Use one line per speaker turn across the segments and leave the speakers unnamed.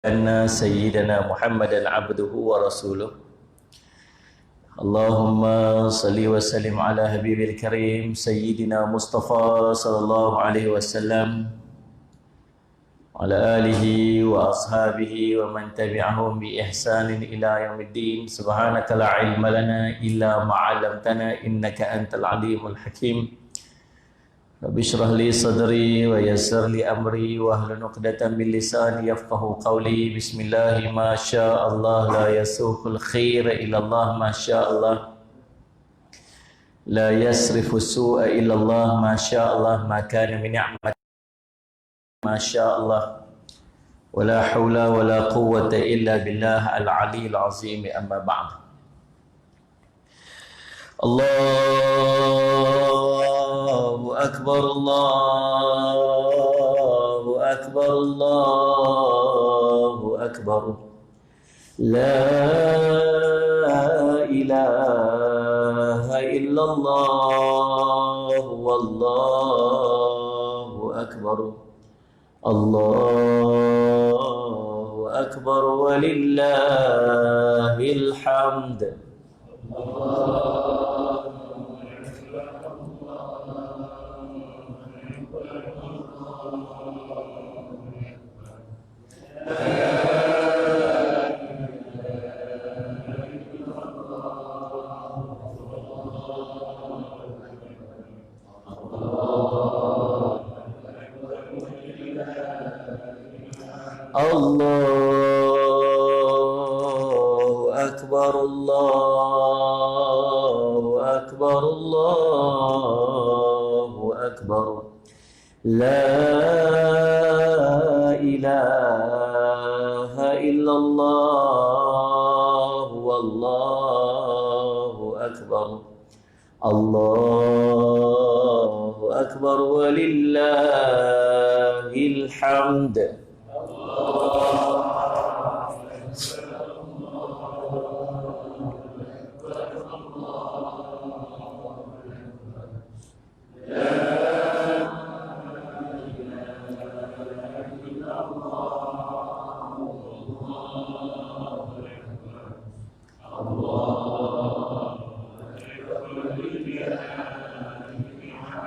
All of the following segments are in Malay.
أن سيدنا محمدا عبده ورسوله اللهم صل وسلم على حبيب الكريم سيدنا مصطفى صلى الله عليه وسلم على آله وأصحابه ومن تبعهم بإحسان إلى يوم الدين. سبحانك لا علم لنا إلا ما علمتنا إنك أنت العليم الحكيم. رب اشرح لي صدري ويسر لي أمري واحلل عقدة من لساني يفقهوا قولي. بسم الله ما شاء الله لا يسوق الخير إلا الله ما شاء الله لا يصرف السوء إلا الله ما شاء الله ما كان من نعمة ما شاء الله ولا حول ولا قوة إلا بالله العلي العظيم. أما بعد. الله أكبر الله أكبر الله أكبر لا إله إلا الله والله أكبر الله أكبر ولله الحمد. الله أكبر الله أكبر الله أكبر لا إله إلا الله والله أكبر الله أكبر ولله الحمد.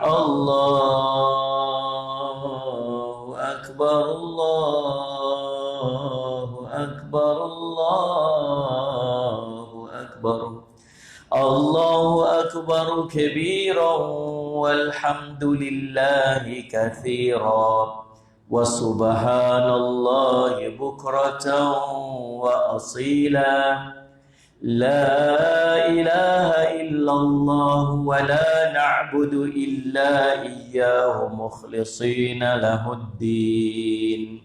الله أكبر الله أكبر الله أكبر الله أكبر كبيرا والحمد لله كثيرا وسبحان الله بكرة وأصيلا لا إله إلا الله ولا نعبد إلا إياه مخلصين له الدين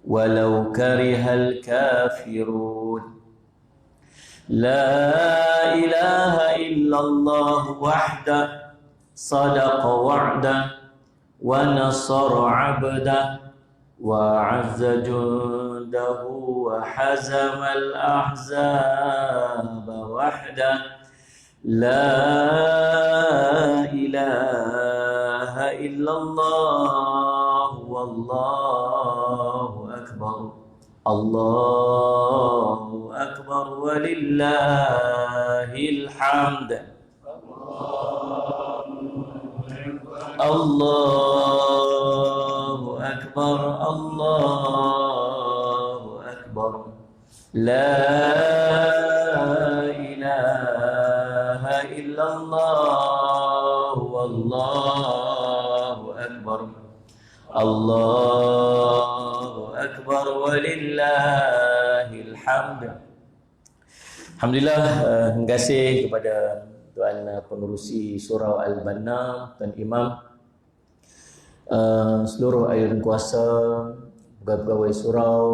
ولو كره الكافرون. لا إله إلا الله وحده صدق وعده ونصر عبده وأعز جنده وحزم الأحزاب وحده. لا إله إلا الله والله أكبر الله أكبر ولله الحمد. الله أكبر الله أكبر لا إله إلا الله والله أكبر الله أكبر ولله الحمد. Alhamdulillah, terima kasih kepada Tuan Pengerusi Surau Al-Banna, Tuan Imam, seluruh ayunan kuasa, pegawai-pegawai surau,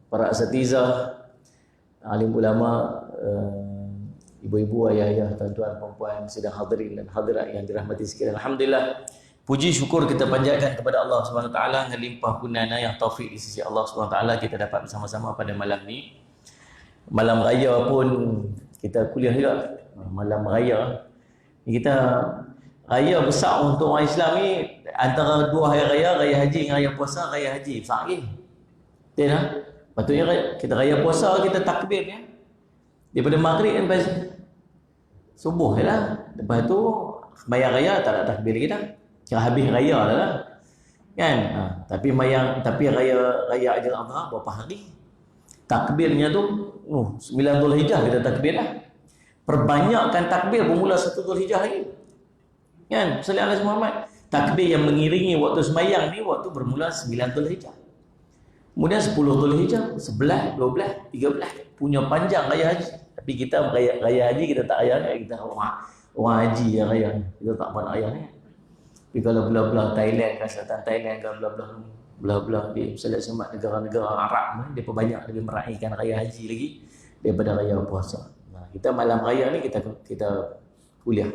para asatizah, alim ulama, ibu-ibu, ayah-ayah, tuan-tuan, perempuan, sidang hadirin dan hadirat yang dirahmati sekalian. Alhamdulillah, puji syukur kita panjatkan kepada Allah SWT dengan limpah kunana yang taufik di sisi Allah SWT. Kita dapat bersama-sama pada malam ni. Malam raya pun kita kuliah juga. Malam raya kita raya besar untuk orang Islam ni antara dua hari raya, raya haji dengan raya puasa. Raya haji besar lagi. Betul tak? Patutnya kita raya puasa, kita takbir ya. Daripada maghrib sampai subuh je lah. Lepas tu bayar raya tak ada takbir kita. Kira habis raya dah lah. Kan? Tapi raya Aidil Adha berapa hari? Takbirnya tu 9 Zulhijjah kita takbir lah. Perbanyakkan takbir bermula 1 Zulhijjah lagi. Kan? Sallallahu alaihi Muhammad. Takbir yang mengiringi waktu sembahyang ni waktu bermula 9 Zulhijjah. Kemudian 10 Zulhijjah, 11, 12, 13 punya panjang raya haji. Tapi kita raya haji kita tak raya ni, kita orang haji yang raya ni. Kita tak pernah raya ni. Tapi kalau belah-belah Thailand, Selatan Thailand kan belah-belah di Selat Semat negara-negara Arab ni, mereka banyak lebih meraihkan raya haji lagi daripada raya puasa. Nah, kita malam raya ni kita kuliah.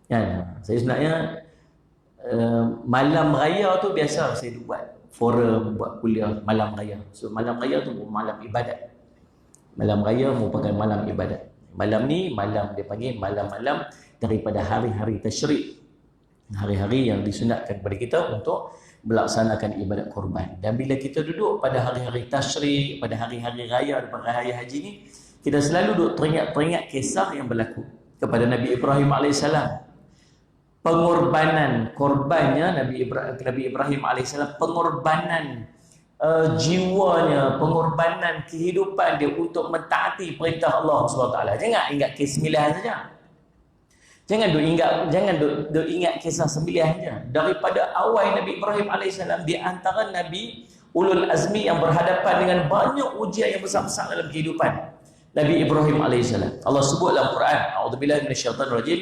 Kan? Saya sebenarnya malam raya tu biasa saya buat forum, buat kuliah malam raya. So malam raya tu malam ibadat. Malam raya merupakan malam ibadat. Malam ni malam dia panggil malam-malam daripada hari-hari tasyrik. Hari-hari yang disunatkan kepada kita untuk melaksanakan ibadat korban. Dan bila kita duduk pada hari-hari tasyrik, pada hari-hari raya, pada hari haji ni, kita selalu duduk teringat kisah yang berlaku kepada Nabi Ibrahim AS. Korbannya Nabi Ibrahim AS, pengorbanan jiwanya, pengorbanan kehidupan dia untuk mentaati perintah Allah SWT. Jangan ingat kes 9 saja. Jangan duk ingat kisah 9 saja. Daripada awal Nabi Ibrahim AS, di antara Nabi Ulul Azmi yang berhadapan dengan banyak ujian yang besar-besar dalam kehidupan. Nabi Ibrahim AS. Allah sebut dalam Quran, a'udzubillahi minasyaitonirrajim.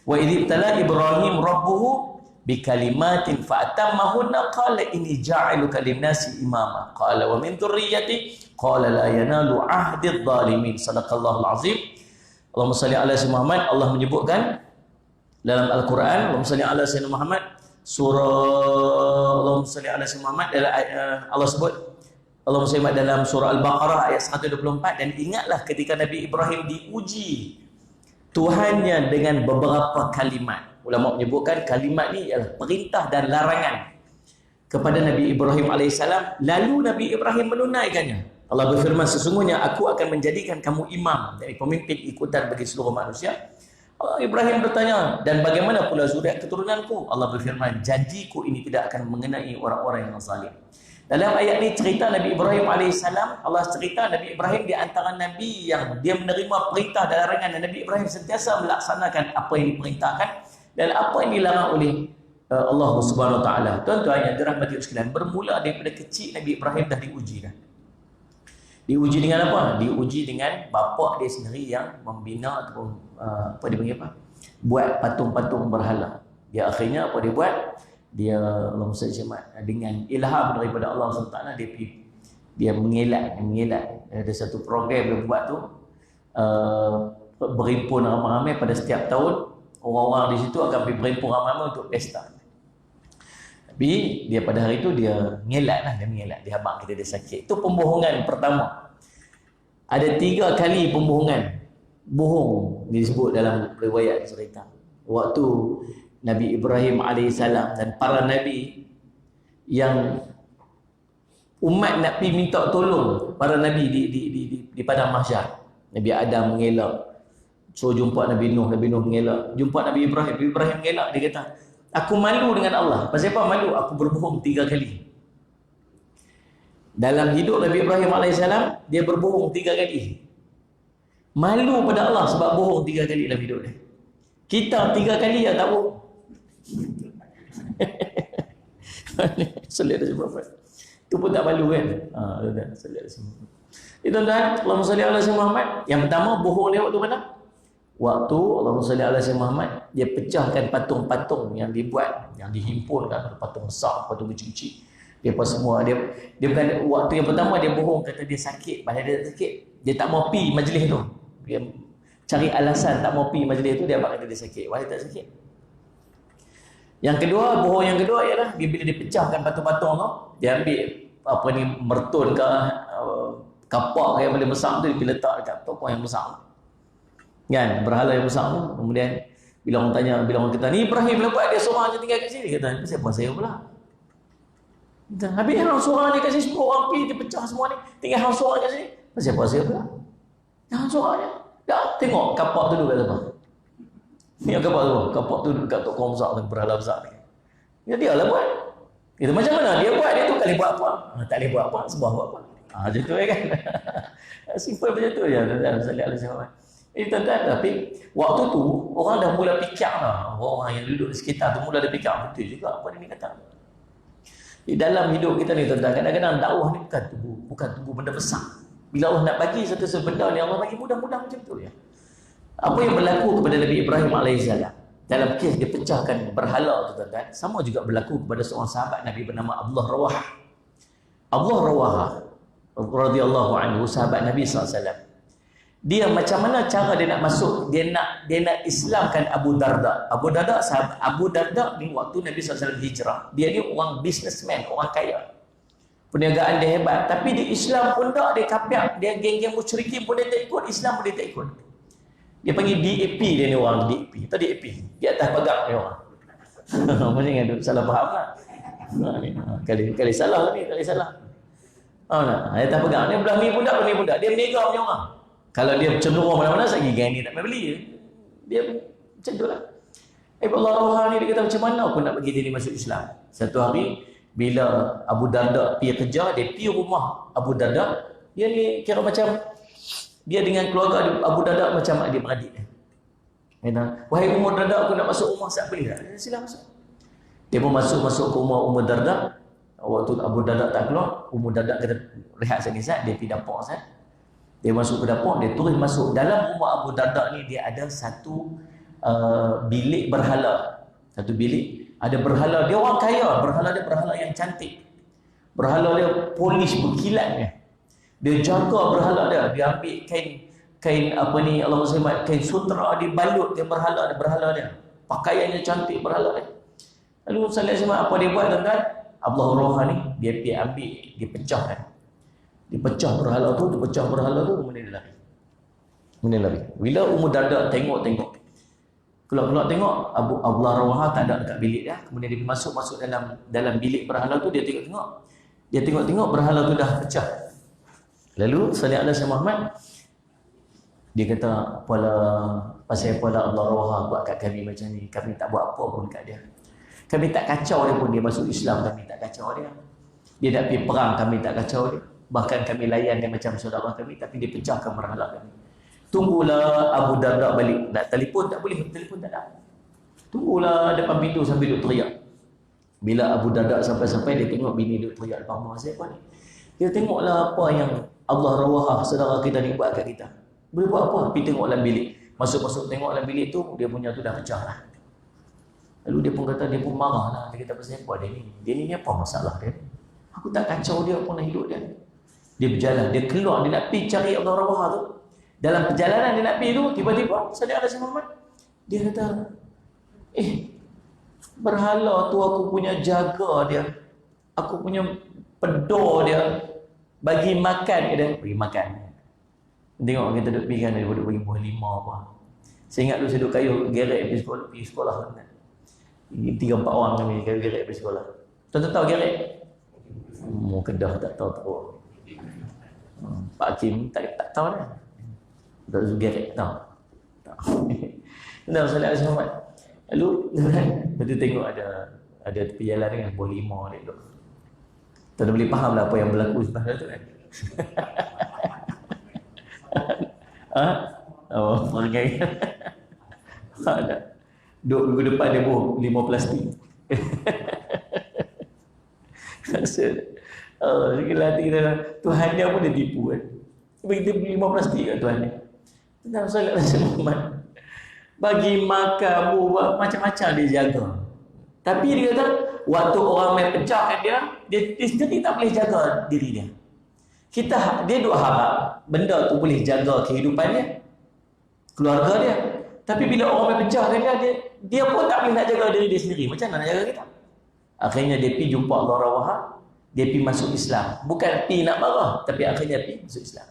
Wa idh ibtala Ibrahim rabbuhu bikalimatin fa'atammahunna qala inni ja'iluka lin-nasi imama qala wa min dhurriyyati qala la yanalu 'ahdi adh-dhalimin. Sadaqallahul azim. Allahumma salli ala sayyidina Muhammad. Allah menyebutkan dalam Al-Quran, Allahumma salli ala sayyidina Muhammad, surah Allahumma salli ala sayyidina Muhammad, Allah sebut Allahumma salli dalam surah Al-Baqarah ayat 124. Dan ingatlah ketika Nabi Ibrahim diuji Tuhannya dengan beberapa kalimat. Ulama menyebutkan kalimat ni ialah perintah dan larangan kepada Nabi Ibrahim AS. Lalu Nabi Ibrahim menunaikannya. Allah berfirman, sesungguhnya aku akan menjadikan kamu imam, dari pemimpin ikutan bagi seluruh manusia. Allah Ibrahim bertanya, dan bagaimana pula zuriat keturunanku? Allah berfirman, janjiku ini tidak akan mengenai orang-orang yang zalim. Dalam ayat ini cerita Nabi Ibrahim AS, Allah cerita Nabi Ibrahim di antara Nabi yang dia menerima perintah dan larangan, dan Nabi Ibrahim sentiasa melaksanakan apa yang diperintahkan dan apa yang dilarang oleh Allah Subhanahu Wa Taala. Tuan-tuan yang dirahmati sekalian, bermula daripada kecil Nabi Ibrahim dah diuji dah. Diuji dengan apa? Diuji dengan bapa dia sendiri yang membina ataupun apa dia panggil apa? Buat patung-patung berhala. Dia akhirnya apa dia buat? Dia Allah SWT dengan ilham daripada Allah SWT, dia mengelak. Ada satu program dia buat tu, berhimpun ramai-ramai pada setiap tahun. Orang-orang di situ akan pergi berhimpun ramai-ramai untuk pesta. Tapi dia pada hari itu dia mengelak. Dia habang kita dia sakit. Itu pembohongan pertama. Ada 3 kali pembohongan. Bohong disebut dalam riwayat cerita. Waktu Nabi Ibrahim AS dan para Nabi yang umat nak pergi minta tolong para Nabi di padang mahsyar. Nabi Adam mengelak. So jumpa Nabi Nuh mengelak. Jumpa Nabi Ibrahim mengelak. Dia kata, aku malu dengan Allah. Pasal apa malu? Aku berbohong 3 kali. Dalam hidup Nabi Ibrahim AS, dia berbohong 3 kali. Malu pada Allah sebab bohong 3 kali dalam hidup dia. Kita 3 kali ya tak bohong. Sallallahu alaihi wasallam. Itu pun tak malu kan? Sallallahu alaihi wasallam. Tuan-tuan, Allahumma salli ala sayyidina Muhammad. Yang pertama bohong dia waktu mana? Waktu Allahumma salli ala sayyidina Muhammad, dia pecahkan patung-patung yang dibuat, yang dihimpunkan, patung besar, patung kecil-kecil. Dia apa semua dia bukan waktu yang pertama dia bohong, kata dia sakit, padahal dia sakit. Dia tak mau pi majlis tu. Dia cari alasan tak mau pi majlis tu, dia kata dia sakit. Padahal tak sakit. Yang kedua, bohong yang kedua ialah bila dia pecahkan patung-patung tu, dia ambil apa ni, mertun ke kapak yang paling besar tu, dia letak dekat tokong yang besar. Kan, berhala yang besar tu. Kemudian bila orang tanya, bila orang kata, ni Ibrahim lah buat, dia seorang je tinggal kat sini. Dia kata, siapa saya pula? Habis hang seorang ni kat sini, 10 orang pergi, dia pecah semua ni. Tinggal hang seorang kat sini. Pasal puasa pula. Hang seorang je. Ya, tengok kapak tu duduk kat depan. Ni kapak tu. Kapak tu duduk kat tokong besar tu, berhala besar ni. Ya dia lah buat. Itu macam mana dia buat, dia tu kali buat apa? Tak boleh buat apa, sebuah buat apa. Macam tu kan. Simple macam tu je. Tuan-tuan, tapi waktu tu orang dah mula fikir lah. Orang yang duduk di sekitar tu mula dah fikir, betul juga apa dia ni kata. Di dalam hidup kita ni tuan-tuan, kadang-kadang dakwah ni bukan tunggu benda besar. Bila Allah nak bagi satu benda ni, Allah bagi mudah-mudah macam tu ya. Apa yang berlaku kepada Nabi Ibrahim alaihissalam dalam kes dia pecahkan berhala tu tuan-tuan, sama juga berlaku kepada seorang sahabat Nabi bernama Abdullah Rawaha. Abdullah Rawaha radhiyallahu anhu, sahabat Nabi SAW. Dia macam mana cara dia nak masuk, dia nak Islamkan Abu Darda. Abu Darda ni waktu Nabi SAW hijrah, dia ni orang businessman, orang kaya, perniagaan dia hebat, tapi di Islam pun tak, dia kafir, dia geng-geng musyrikin pun dia tak ikut, Islam pun dia tak ikut. Dia panggil DAP dia ni, orang DAP, tak DAP, di atas pagar ni orang. Macam ni salah faham lah. Kali salah ni, kali salah. Di atas pagar ni, belah ni budak, dia meniaga punya orang. Kalau dia cenderung mana-mana, saya geng ni tak main beli. Dia macam tu lah. Allah ni dia kata macam mana aku nak bagi diri masuk Islam. Satu hari, bila Abu Darda pergi kerja, dia pergi rumah Abu Darda. Dia ni kira macam, dia dengan keluarga Abu Darda macam adik-beradik. Wahai Umar Darda, aku nak masuk rumah, saya boleh tak? Sila masuk. Dia pun masuk ke rumah Umar Darda. Waktu Abu Darda tak keluar, Umar Darda kata, rehat sekejap, dia pergi dapur saya. Dia masuk ke dapur, dia terus masuk. Dalam rumah Abu Darda ni, dia ada satu bilik berhala. Satu bilik, ada berhala. Dia orang kaya, berhala dia berhala yang cantik. Berhala dia polish, berkilatnya. Dia jaga berhala dia. Dia ambil kain apa ni, Allah SWT, kain sutra, dia balut dia berhala dia. Pakaiannya cantik berhala dia. Lalu Sallallahu Alaihi Wasallam apa dia buat tuan-tuan? Abdullah Rawaha ni, dia pergi ambil, dia pecahkan. Dia pecah berhala tu, kemudian dia lari. Bila Ummu Darda tengok, keluar tengok, Abdullah Rawaha tak ada dekat bilik dia. Kemudian dia masuk dalam bilik berhala tu, dia tengok berhala tu dah pecah. Lalu Sallallahu Alaihi Muhammad, dia kata, pasal apalah Abdullah Rawaha buat kat kami macam ni, kami tak buat apa pun kat dia. Kami tak kacau dia pun, dia masuk Islam, kami tak kacau dia. Dia nak pergi perang, kami tak kacau dia. Bahkan kami layan dia macam saudara kami, tapi dia pecahkan berhala kami. Tunggulah Abu Darda balik. Nak telefon tak boleh, telefon tak ada. Tunggulah depan pintu sambil duduk teriak. Bila Abu Darda sampai-sampai, dia tengok bini duduk teriak depan rumah, siapa ni? Dia tengoklah apa yang Allah Rawaha, saudara kita ni buat kat kita. Boleh buat apa? Pergi tengok dalam bilik. Masuk tengok dalam bilik tu, dia punya tu dah pecah lah. Lalu dia pun kata, dia pun marah lah. Dia kata, pasal apa dia ni apa masalah dia? Aku tak kacau dia pun hidup dia. Dia berjalan, dia keluar, dia nak pergi cari Abdullah Rawaha tu. Dalam perjalanan dia nak pergi tu, tiba-tiba Sallallahu Alaihi Muhammad, dia kata, berhala tu aku punya jaga dia, aku punya pedor dia, bagi makan dia, bagi makan. Tengok kita duduk pergi kan, dia duduk bagi buah lima apa. Saya ingat dulu saya duduk kayu gerek pergi sekolah. 3-4 orang kami kayu gerek pergi sekolah. Tuan-tuan tahu gerek? Mau Kedah tak tahu. Pak Hakim tak tahu dah. Tak tahu gerek tahu. Sallallahu Alaihi Wasallam. Lalu kita tengok ada tepi jalan dengan buah lima dia duduk. Tak boleh faham lah apa yang berlaku sebenarnya tu kan. Perangai. Duduk minggu depan dia buah 5 plastik. Segala hati kita, Tuhan dia pun dia tipu kan. Bagi dia beli 5 plastik kat Tuhan dia. Tentang Sallallahu Alaihi Wasallam, bagi makan, buat macam-macam dia jaga. Tapi dia kata, waktu orang main pecahkan dia sendiri tak boleh jaga diri dia. Dia duk harap benda tu boleh jaga kehidupan dia, keluarga dia. Tapi bila orang main pecahkan dia pun tak boleh nak jaga diri dia sendiri. Macam mana nak jaga kita? Akhirnya dia pergi jumpa Allah Rawaha, dia pergi masuk Islam. Bukan pergi nak marah, tapi akhirnya pergi masuk Islam.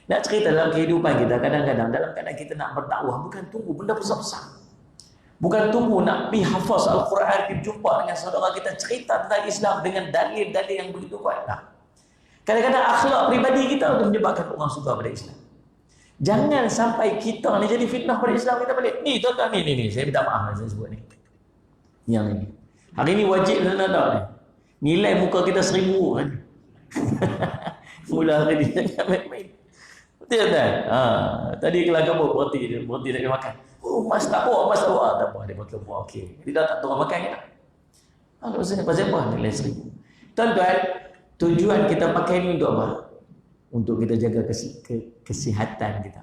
Nak cerita dalam kehidupan kita, kadang-kadang dalam keadaan kita nak berdakwah, bukan tunggu benda besar-besar. Bukan tunggu nak pergi hafaz Al-Quran, pergi jumpa dengan saudara kita cerita tentang Islam dengan dalil-dalil yang begitu kuat. Nah, kadang-kadang akhlak peribadi kita itu menyebabkan orang suka pada Islam. Jangan sampai kita ni jadi fitnah pada Islam kita balik. Ni tuan-tuan, ni saya minta maaf saya sebut ni. Yang ni. Hari ni wajib nak ada ni. Nilai muka kita 1000 kan. Mula hari ni jangan main-main. Betul tak? Tadi kalau kamu berhenti nak makan. Oh, mas tak bawa, mas tak bawa. Tak apa, dia betul buat. Okey. Dia tak turun makan kan? Maksudnya pasal apa? Nilai 1000. Tuan-tuan, tujuan kita pakai ni untuk apa? Untuk kita jaga kesihatan kita.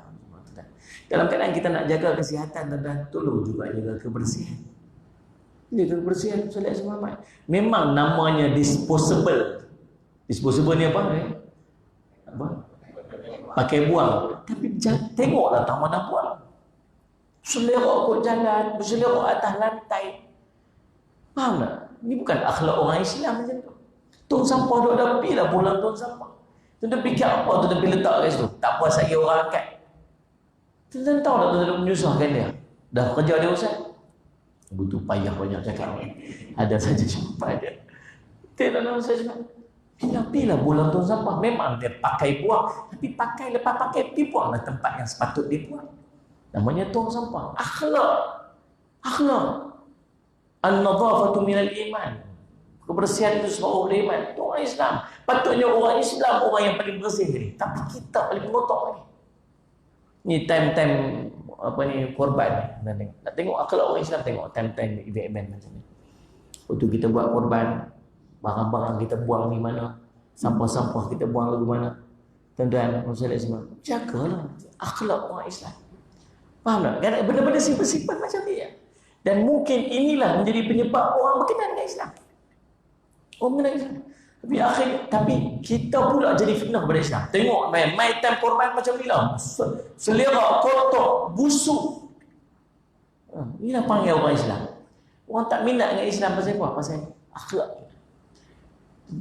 Dalam keadaan kita nak jaga kesihatan, tuan-tuan, tolong juga jaga kebersihan. Jaga kebersihan solat semalam. Memang namanya disposable. Disposable ni apa? Apa? Pakai buang. Tapi tengoklah tak mana buang. Selerak kot jalan, berselerak atas lantai. Faham tak? Ini bukan akhlak orang Islam macam tu. Tong sampah duk ada pi lah pulang tong sampah. Tuan-tuan fikir apa tuan-tuan pergi letak kat situ? Tak puas lagi orang angkat. Tuan-tuan tahu tak tuan-tuan menyusahkan dia? Dah kerja dia Ustaz? Butuh payah banyak cakap. Ada saja jumpa dia. Tidak nak saya cakap. Pilih buang tong sampah. Memang dia pakai buang. Tapi lepas pakai, pergi buanglah tempat yang sepatut dia buang. Namanya tong sampah. Akhlak. An-nadhafatu minal iman. Kebersihan itu sebab orang iman. Itu orang Islam. Patutnya orang Islam orang yang paling bersih ni. Tapi kita paling mengotok ni. Ni time-time korban ni. Nak tengok akhlak orang Islam, tengok time-time event macam ni. Waktu kita buat korban, barang-barang kita buang di mana, sampah-sampah kita buang lagu mana. Tuan-tuan, masalah semua. Jagalah akhlak orang Islam. Faham tak? Benda-benda simpan-simpan macam ni ya. Dan mungkin inilah menjadi penyebab orang berkenan dengan Islam. Orang berkenan dengan Islam. Tapi kita pula jadi fitnah kepada Islam. Tengok main time korban macam ni lah. Selera, kotor, busuk. Inilah panggil orang Islam. Orang tak minat dengan Islam pasal apa? Pasal akhlak.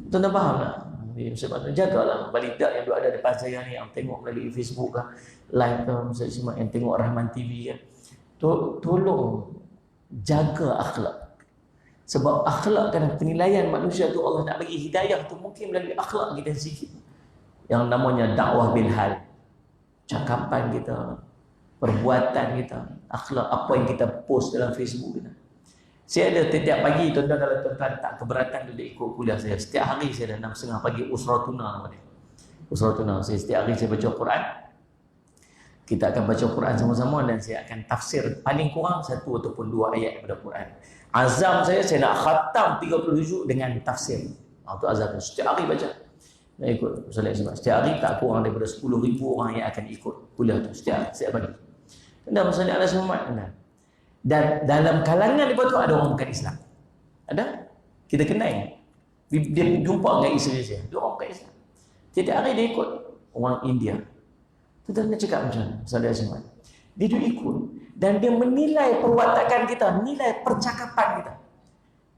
Tuan-tuan faham tak? Sebab tu jagalah balita yang ada depan saya ni, yang tengok melalui Facebook lah, live kan, yang tengok Rahman TV kan. Tolong jaga akhlak. Sebab akhlak kan penilaian manusia tu, Allah nak bagi hidayah tu mungkin melalui akhlak kita sikit. Yang namanya dakwah bil hal. Cakapan kita, perbuatan kita, akhlak apa yang kita post dalam Facebook kita. Saya ada setiap pagi, tuan-tuan kalau tuan-tuan tak keberatan dia ikut kuliah saya. Setiap hari saya dah 6.30 pagi Usratuna nama dia. Usratuna. Setiap hari saya baca Quran. Kita akan baca Quran sama-sama dan saya akan tafsir paling kurang 1 ataupun 2 ayat daripada Quran. Azam saya nak khatam 30 juzuk dengan tafsir. Itu azam. Setiap hari baca. Dan ikut solat sebab setiap hari tak kurang daripada 10,000 orang yang akan ikut kuliah tu setiap pagi. Dan masalah Allah SWT. Dan dalam kalangan lepas tu ada orang bukan Islam. Ada? Kita kenal. Dia jumpa dengan isteri saya. Dia orang bukan Islam. Jadi hari dia ikut orang India. Tuan-tuan nak cakap macam mana? Saudara semua. Dia ikut. Dan dia menilai perwatakan kita. Menilai percakapan kita.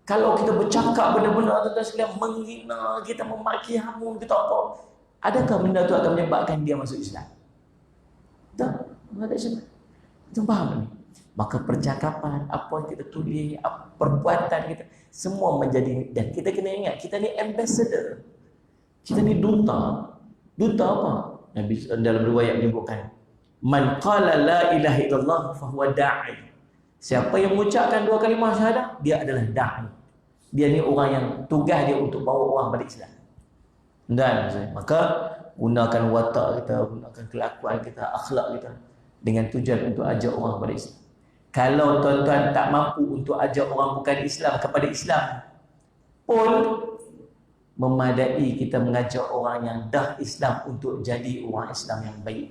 Kalau kita bercakap benda-benda tuan-tuan sekalian menghina kita, memaki hamun kita apa. Adakah benda tu akan menyebabkan dia masuk Islam? Tak? Tak ada Islam. Tuan faham ni? Maka percakapan, apa yang kita tulis, perbuatan kita, semua menjadi, dan kita kena ingat, kita ni ambassador. Kita ni duta. Duta apa? Nabi dalam riwayat menyebutkan, Man qala la ilaha illallah fahuwa da'i. Siapa yang mengucapkan 2 kalimah syahadah, dia adalah da'i. Dia ni orang yang tugas dia untuk bawa orang pada Islam. Dan maka gunakan watak kita, gunakan kelakuan kita, akhlak kita dengan tujuan untuk ajak orang pada Islam. Kalau tuan-tuan tak mampu untuk ajak orang bukan Islam kepada Islam pun, memadai kita mengajak orang yang dah Islam untuk jadi orang Islam yang baik.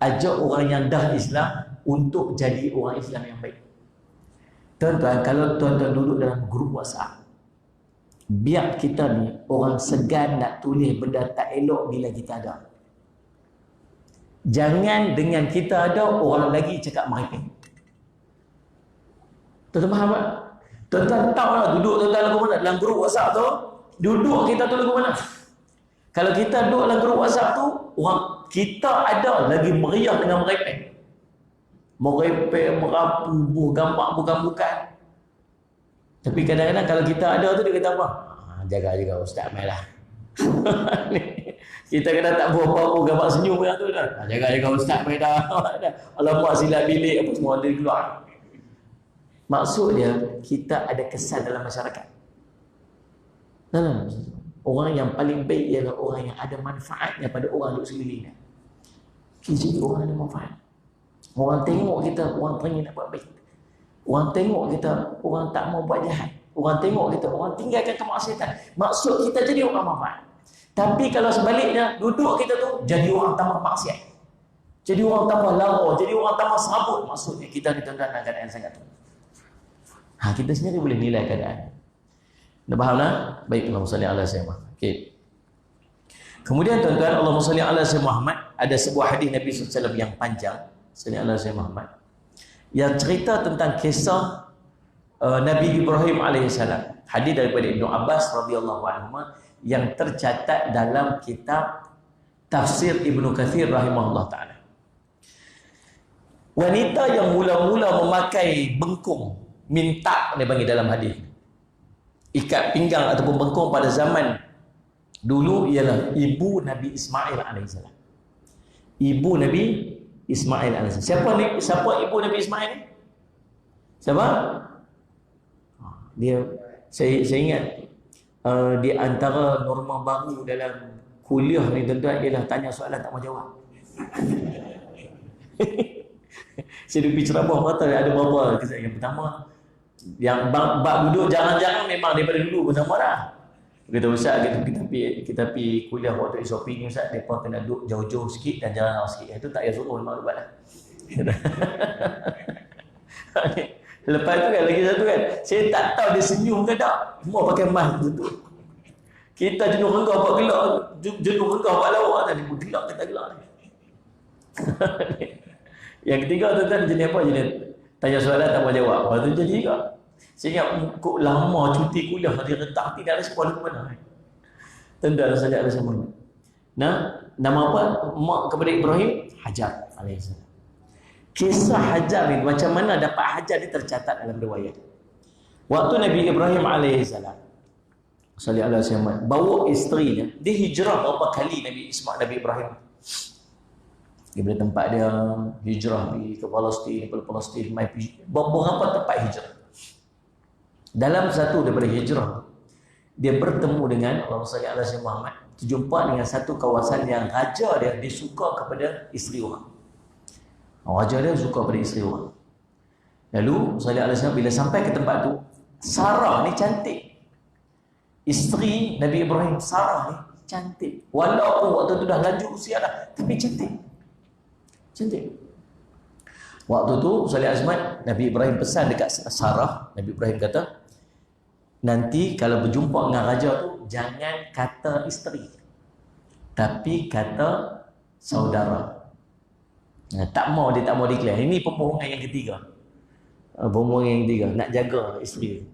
Ajak orang yang dah Islam untuk jadi orang Islam yang baik. Tuan-tuan, kalau tuan-tuan duduk dalam grup WhatsApp, biar kita ni orang segan nak tulis benda tak elok bila kita ada. Jangan dengan kita ada orang lagi cakap merepek. Tuan-tuan faham tak? Tuan-tuan tahu lah duduk tuan-tuan lagu mana dalam grup WhatsApp tu. Duduk kita tu lagu mana. Kalau kita duduk dalam grup WhatsApp tu, orang kita ada lagi meriah dengan merepek. merepek, merapu, gambar bukan-bukan. Tapi kadang-kadang kalau kita ada tu dia kata apa? Jaga-jaga ustaz mai lah. Kita kadang tak buat apa-apa gambar senyum yang tu dah. Jaga-jaga ustaz mai dah. Alamak silap bilik apa semua dia keluar. Maksudnya kita ada kesan dalam masyarakat. Orang yang paling baik ialah orang yang ada manfaatnya pada orang duduk sekelilingnya. Jadi orang ada manfaat. Orang tengok kita, orang teringin nak buat baik. Orang tengok kita, orang tak mau buat jahat. Orang tengok kita, orang tinggalkan kemaksiatan. Maksud kita jadi orang manfaat. Tapi kalau sebaliknya, duduk kita tu jadi orang tambah maksiat. Jadi orang tambah lara, jadi orang tambah sabut. Maksudnya kita ni tuan-tuan dalam keadaan sangat tu. Kita sendiri boleh nilai keadaan. Dah faham tak? Baik, Allahumma salli ala sayyidina Muhammad. Okey. Kemudian tuan-tuan, Allahumma salli ala sayyidina Muhammad, ada sebuah hadis Nabi SAW yang panjang, salli ala sayyidina Muhammad, yang cerita tentang kisah Nabi Ibrahim alaihissalam. Hadis daripada Ibnu Abbas radhiyallahu anhu yang tercatat dalam kitab Tafsir Ibnu Katsir rahimahullah taala. Wanita yang mula-mula memakai bengkung, mintak dia panggil dalam hadis, ikat pinggang ataupun bengkung pada zaman dulu ialah ibu Nabi Ismail alaihissalam. Ibu Nabi Ismail alaihissalam. Siapa ibu Nabi Ismail ni? Siapa? Dia saya ingat di antara norma baru dalam kuliah ni tuan-tuan ialah tanya soalan tak mau jawab. Saya pergi ceramah kata ada beberapa kisah. Yang pertama, yang bab duduk jangan-jangan memang daripada dulu pun sama dah. Kita ustaz kita pergi kuliah waktu SOP ni ustaz, depa kena duduk jauh-jauh sikit dan jalan awal sikit. Itu tak payah suruh memang buat lah. Lepas tu kan lagi satu kan, saya tak tahu dia senyum ke tak. Semua pakai mask tutup. Kita jenuh renggah buat gelak, jenuh renggah buat lawak tadi pun gelak kita gelak ni. Yang ketiga tuan-tuan jenis apa? Jenis tanya soalan tak mau jawab. Lepas tu jadi juga. Saya ingat kok lama cuti kuliah dia retak tidak respon ke mana. Tuan-tuan saja ada sama. Nah, nama apa? Mak kepada Ibrahim, Hajar alaihissalam. Kisah Hajar ni, macam mana dapat Hajar ni tercatat dalam riwayat. Waktu Nabi Ibrahim alaihissalam sallallahu alaihi wasallam bawa isterinya, dia hijrah berapa kali Nabi Ibrahim. Daripada tempat dia hijrah pergi ke Palestin, daripada Palestin mai beberapa tempat hijrah. Dalam satu daripada hijrah, dia bertemu dengan Allahumma salli ala sayyidina Muhammad, terjumpa dengan satu kawasan yang raja dia suka kepada isteri orang. Raja dia suka pada isteri orang. Lalu sallallahu alaihi wasallam bila sampai ke tempat tu, Sarah ni cantik. Isteri Nabi Ibrahim, Sarah ni cantik. Walaupun waktu tu dah lanjut usia dah, tapi cantik. Cantik. Waktu tu sallallahu alaihi wasallam Nabi Ibrahim pesan dekat Sarah, Nabi Ibrahim kata, nanti kalau berjumpa dengan raja tu jangan kata isteri, tapi kata saudara. Dia tak mau declare. Ini pembohongan yang ketiga. Pembohongan yang ketiga, nak jaga isteri.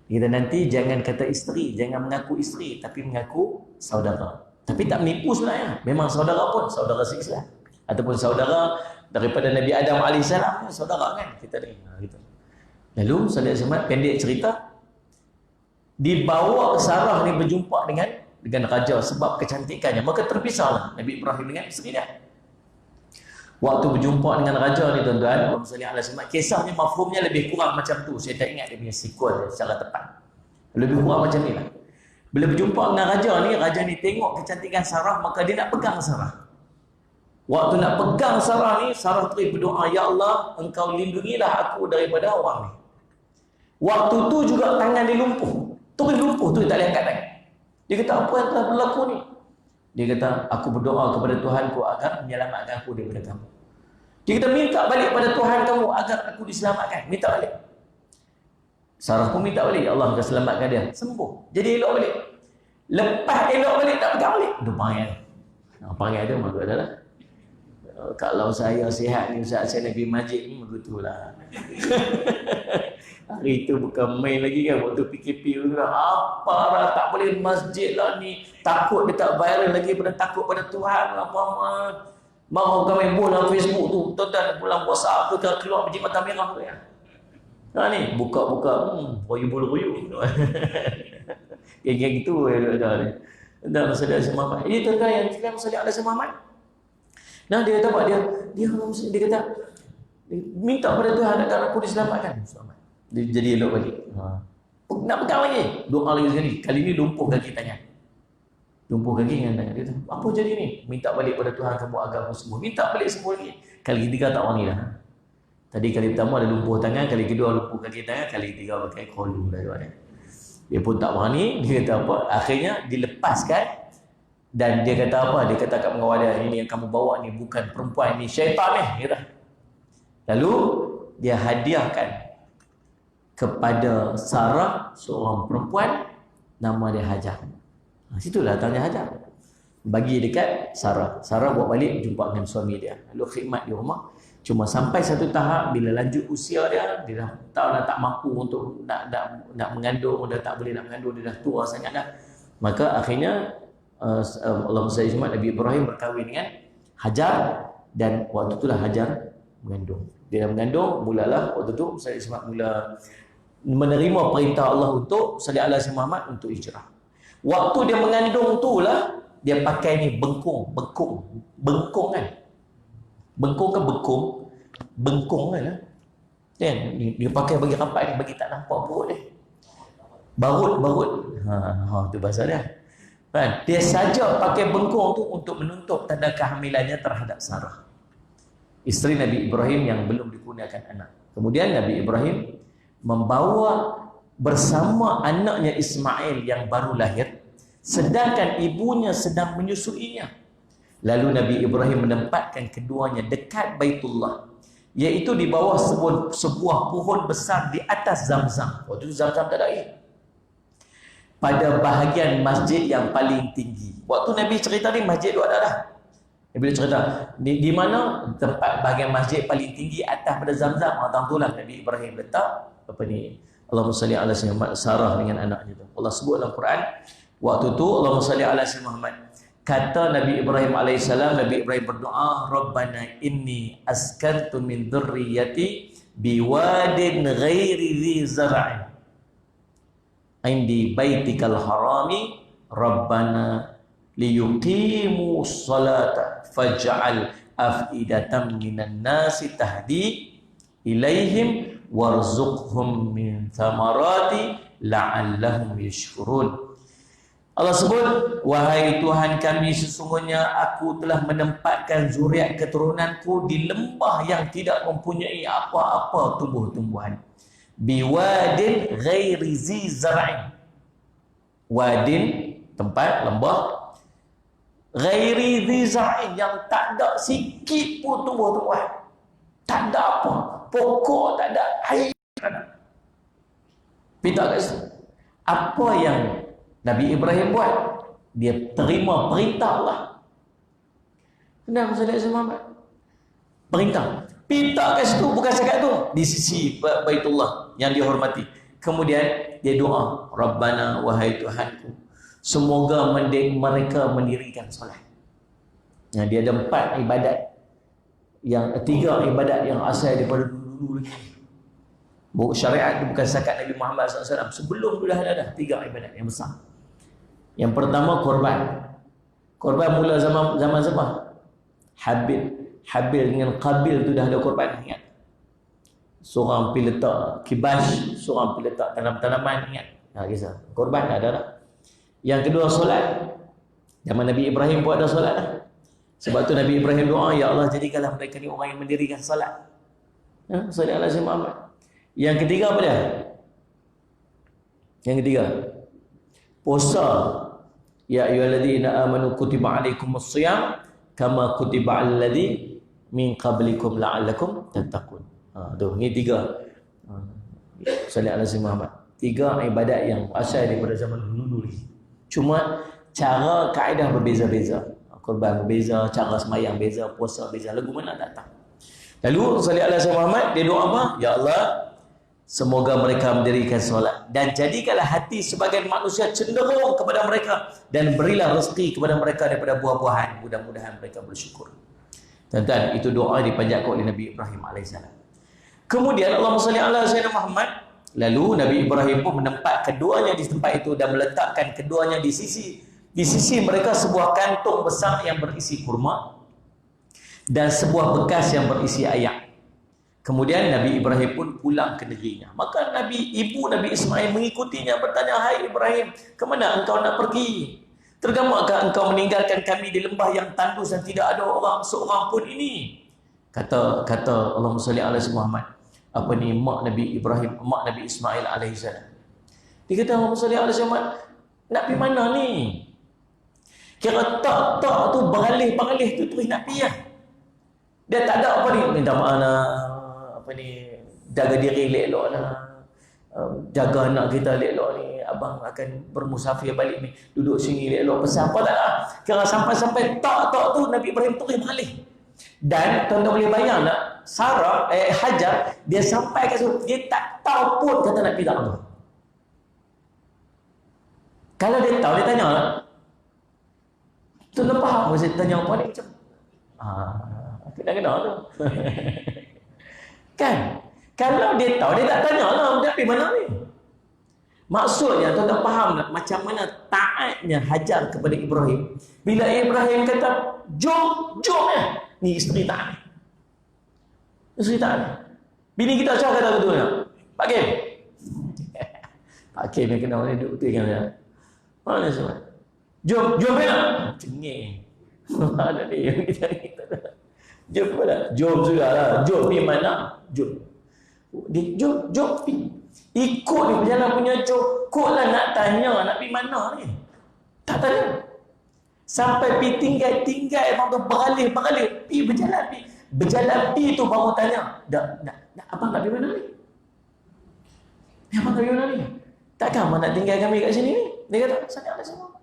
Kita nanti jangan kata isteri, jangan mengaku isteri, tapi mengaku saudara. Tapi tak menipu sebenarnya. Memang saudara pun saudara Islam, ataupun saudara daripada Nabi Adam alaihissalam, saudara kan kita ni. Gitu. Lalu sallallahu alaihi wasallam pendek cerita, dibawa ke Sarah ni berjumpa dengan raja sebab kecantikannya, maka terpisahlah Nabi Ibrahim dengan isteri dia. Waktu berjumpa dengan raja ni tuan-tuan, Allahumma salli ala sayyidina, kisahnya mafhumnya lebih kurang macam tu. Saya tak ingat dia punya sequel secara tepat. Lebih kurang macam ni lah. Bila berjumpa dengan raja ni tengok kecantikan Sarah, maka dia nak pegang Sarah. Waktu nak pegang Sarah ni, Sarah terus berdoa, ya Allah, engkau lindungilah aku daripada orang ni. Waktu tu juga tangan dia lumpuh. Terus lumpuh tu, dia tak boleh angkat tangan. Dia kata, apa yang telah berlaku ni? Dia kata, aku berdoa kepada Tuhanku agar menyelamatkan aku daripada kamu. Dia kata, minta balik pada Tuhan kamu agar aku diselamatkan. Minta balik. Sarah pun minta balik, ya Allah akan selamatkan dia. Sembuh. Jadi elok balik. Lepas elok balik, tak pegang balik. Dia panggil. Panggil dia, maka adalah, kalau saya sihat ni Ustaz, saya Nabi Majid ni begitulah. Hari itu bukan main lagi kan, waktu PKP tu kan, apa lah, tak boleh masjid lah ni, takut dia tak viral lagi pada takut pada Tuhan apa-apa. Mau kami bola Facebook tu, tuan-tuan bulan puasa apa keluar biji mata merah tu ya. Ha ni, buka-buka, royu-royu. Yang gitu dah ni. Dan Rasulullah Muhammad. Ini tuan-tuan yang Islam Rasulullah Muhammad. Nah dia kata apa? Dia kata minta pada Tuhan agar aku diselamatkan. Dia jadi elok balik. Nak pegang lagi. Doa lagi sekali. Kali ni lumpuh kaki tangan. Lumpuh kaki dengan tangan. Dia kata, apa jadi ni? Minta balik pada Tuhan kamu agar aku sembuh. Minta balik sembuh lagi. Kali ketiga tak wani dah. Tadi kali pertama ada lumpuh tangan, kali kedua lumpuh kaki tangan, kali ketiga pakai kolu dah dia. Dia pun tak berani. Dia kata apa? Akhirnya dilepaskan. Dan dia kata apa? Dia kata kat pengawal dia, ini yang kamu bawa ni bukan perempuan, ni syaitan ni. Kata. Lalu dia hadiahkan kepada Sarah, seorang perempuan, nama dia Hajar. Situlah datangnya Hajar. Bagi dekat Sarah. Sarah bawa balik jumpa dengan suami dia. Lalu khidmat di rumah. Cuma sampai satu tahap bila lanjut usia dia dah tahu dah tak mampu untuk nak mengandung, dah tak boleh nak mengandung, dia dah tua sangat dah. Maka akhirnya Allahumma salli ala Nabi Ibrahim berkahwin dengan Hajar dan waktu itulah Hajar mengandung. Dia dah mengandung, mulalah waktu tu saya mula menerima perintah Allah untuk salli ala Muhammad untuk hijrah. Waktu dia mengandung tu lah dia pakai ni bengkung kan. Bengkung ke bekung? Bengkung kan. Dia pakai bagi rapat ni, bagi tak nampak perut dia. Barut. Tu bahasa dia. Kan? Dia saja pakai bengkung tu untuk menutup tanda kehamilannya terhadap Sarah, isteri Nabi Ibrahim yang belum dikurniakan anak. Kemudian Nabi Ibrahim membawa bersama anaknya Ismail yang baru lahir, sedangkan ibunya sedang menyusuinya. Lalu Nabi Ibrahim menempatkan keduanya dekat Baitullah, iaitu di bawah sebuah pohon besar di atas Zamzam. Waktu itu Zamzam tak ada air. Pada bahagian masjid yang paling tinggi. Waktu Nabi cerita ni masjid tu ada dah. Nabi cerita di mana tempat bahagian masjid paling tinggi atas pada Zamzam. Itulah Nabi Ibrahim letak apa ni? Allahumma salli ala Muhammad, Sarah dengan anaknya tu. Allah sebut dalam Quran waktu tu Allahumma salli ala Muhammad. Kata Nabi Ibrahim alaihissalam, Nabi Ibrahim berdoa, Rabbana inni askantu min dhurriyyati biwadin ghairi dhi zar'in indi baitikal harami Rabbana liyuqimu sholata faj'al afidatan minan nasi tahdi ilaihim warzuqhum min thamarati la'allahum yashkurun. Allah sebut, wahai Tuhan kami, sesungguhnya aku telah menempatkan zuriat keturunanku di lembah yang tidak mempunyai apa-apa tumbuh-tumbuhan. Biwadin ghairi zi zar'in. Wadin, tempat, lembah. Ghairi zi zar'in, yang tak ada sikit pun tumbuh-tumbuhan. Tak ada apa. Pokok tak ada, air tak ada. Pintar kat situ. Apa yang Nabi Ibrahim buat? Dia terima perintah Allah. Kenapa Rasulullah Muhammad? Perintah. Pintar kat situ, bukan sekat tu. Di sisi Baitullah yang dihormati. Kemudian dia doa, Rabbana, wahai Tuhanku, semoga mereka mendirikan solat. Dia ada 4 ibadat. Yang 3 ibadat yang asal daripada dulu lagi. Syariat itu bukan sekat Nabi Muhammad SAW. Sebelum tu dah ada 3 ibadat yang besar. Yang pertama korban. Korban mula zaman siapa? Habil dengan Qabil tu dah ada korban, ingat. Seorang pergi letak kibash, seorang pergi letak tanaman, ingat. Kisah. Korban dah ada. Yang kedua solat. Zaman Nabi Ibrahim pun ada solat dah. Sebab tu Nabi Ibrahim doa, ya Allah jadikanlah mereka ni orang yang mendirikan solat. Solat ala Muhammad. Yang ketiga apa dia? Yang ketiga, puasa. Ya ayyuhalladzina amanu kutiba alaikumus-shiyam kama kutiba alal ladzi min qablikum la'allakum tattaqun. Tu ni 3. Solat ala Muhammad. 3 ibadat yang asal daripada zaman dulu lagi. Cuma cara kaedah berbeza-beza. Korban berbeza, cara sembahyang beza, puasa beza, lagu mana tak tahu. Lalu salli ala Muhammad, dia doa apa? Ya Allah, semoga mereka mendirikan solat dan jadikanlah hati sebagian manusia cenderung kepada mereka dan berilah rezeki kepada mereka daripada buah-buahan, mudah-mudahan mereka bersyukur. Tuan-tuan, itu doa dipanjatkan oleh Nabi Ibrahim AS. Kemudian Allahumma salli ala Sayyidina Muhammad. Lalu Nabi Ibrahim pun menempat keduanya di tempat itu dan meletakkan keduanya di sisi mereka sebuah kantung besar yang berisi kurma dan sebuah bekas yang berisi ayak. Kemudian Nabi Ibrahim pun pulang ke negerinya. Maka ibu Nabi Ismail mengikutinya, bertanya, "Hai Ibrahim, ke mana engkau nak pergi? Tergamakah engkau meninggalkan kami di lembah yang tandus dan tidak ada orang seorang pun ini?" Kata Allahumma salli ala Muhammad. Apa ni, mak Nabi Ibrahim, mak Nabi Ismail alaihissalam. Dia kata, "Allahumma salli ala Muhammad, nak pergi mana ni?" Kira tak tu beralih tu terus nak pergi lah. Dia tak ada apa ni, minta maaf lah, apa ni, jaga diri elok lah, jaga anak kita elok ni, abang akan bermusafir balik ni, duduk sini elok, pesan apa tak lah. Kira sampai tak tu Nabi Ibrahim terus beralih. Dan tuan-tuan boleh bayang tak, Hajar, dia sampai kat situ, dia tak tahu pun kata nak pergi tak tu. Kalau dia tahu, dia tanya lah. Tuan-tuan faham masa tanya apa ni macam, apa nak kena tu. Kan? Kalau dia tahu, dia tak tanya lah, dia pergi mana ni. Maksudnya, tuan-tuan faham tak macam mana taatnya Hajar kepada Ibrahim. Bila Ibrahim kata, jom ya. Ni isteri taat. Isteri taat. Bini kita Syah kata betul tak? Pak Kim. Pak Kim yang kenal ni duduk betul kan dia. Mana semua? Jom lah. Cengih. Ada ni yang kita. Jom lah. Jom sudah lah. Jom pergi mana? Jom. Jom pergi. Ikut ni berjalan punya cukup lah nak tanya nak pergi mana ni. Tak tanya. Sampai pergi tinggal abang tu beralih pergi berjalan pergi tu baru tanya, abang nak pergi mana ni? Abang nak pergi mana ni? Takkan abang nak tinggal kami kat sini ni? Dia kata, "Saya ada semua."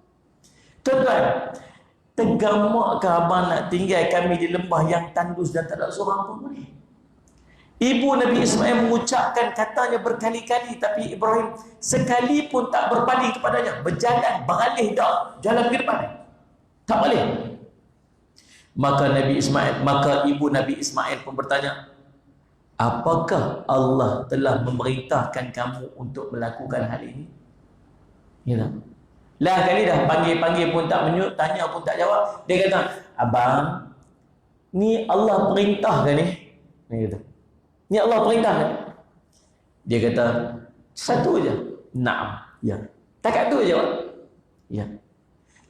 Tuan-tuan, tegamakkah abang nak tinggal kami di lembah yang tandus dan tak ada seorang pun ni? Ibu Nabi Ismail mengucapkan katanya berkali-kali, tapi Ibrahim sekali pun tak berpaling kepadanya. Berjalan, beralih dah, jalan ke depan. Tak boleh. Maka ibu Nabi Ismail pun bertanya, "Apakah Allah telah memerintahkan kamu untuk melakukan hal ini?" Ya. Lah kali dah panggil pun tak menyut, tanya pun tak jawab. Dia kata, "Abang, ni Allah perintahkan ni?" Dia kata, "Ni Allah perintahkan." Dia kata, "Satu je." "Naam." Ya. Takat tu je. Ya.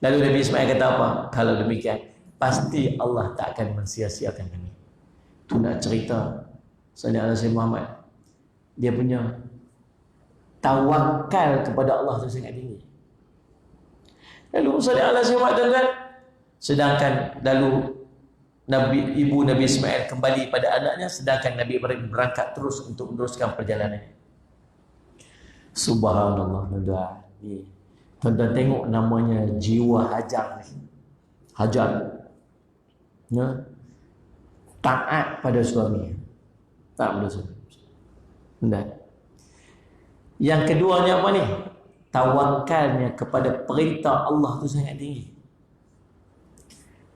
Lalu Nabi Ismail kata apa? "Kalau demikian, pasti Allah tak akan mensia-siakan kami." Itu nak cerita Sayyidina Muhammad. Dia punya tawakal kepada Allah tu sangat tinggi. Lalu Sayyidina Muhammad tuan-tuan, sedangkan lalu ibu Nabi Ismail kembali pada anaknya, sedangkan Nabi Ibrahim berangkat terus untuk meneruskan perjalanannya. Subhanallah tuan-tuan. Tuan-tuan tengok namanya jiwa Hajar ni. Hajar. Ya. Taat pada suami. Taat pada suami. Dan yang keduanya apa ni? Tawakalnya kepada perintah Allah tu sangat tinggi.